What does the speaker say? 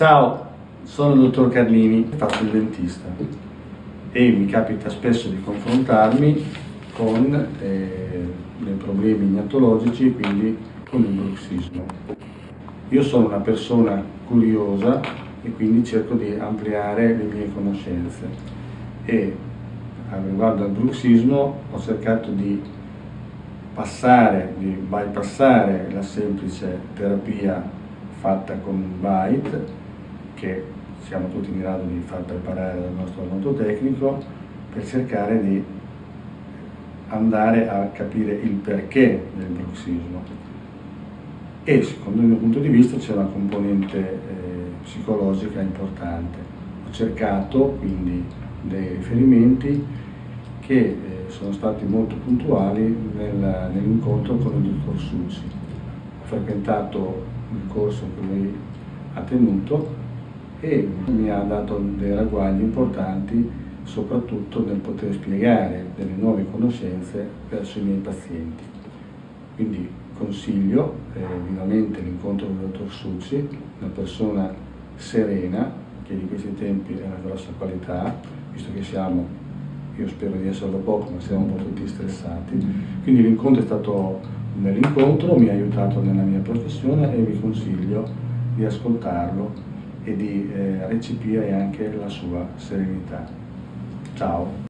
Ciao, sono il dottor Carlini, faccio il dentista e mi capita spesso di confrontarmi con dei problemi gnattologici, quindi con il bruxismo. Io sono una persona curiosa e quindi cerco di ampliare le mie conoscenze e riguardo al bruxismo ho cercato di bypassare la semplice terapia fatta con un bite, che siamo tutti in grado di far preparare dal nostro odontotecnico, per cercare di andare a capire il perché del bruxismo. E secondo il mio punto di vista c'è una componente psicologica importante. Ho cercato quindi dei riferimenti che sono stati molto puntuali nell'incontro con il dottor Succi. Ho frequentato il corso che lui ha tenuto e mi ha dato dei ragguagli importanti, soprattutto nel poter spiegare delle nuove conoscenze verso i miei pazienti. Quindi consiglio vivamente l'incontro con il dottor Succi, una persona serena, che di questi tempi è una grossa qualità, visto che siamo, io spero di esserlo poco, ma siamo un po' tutti stressati. Quindi l'incontro è stato un bell'incontro, mi ha aiutato nella mia professione e vi consiglio di ascoltarlo e di recepire anche la sua serenità. Ciao!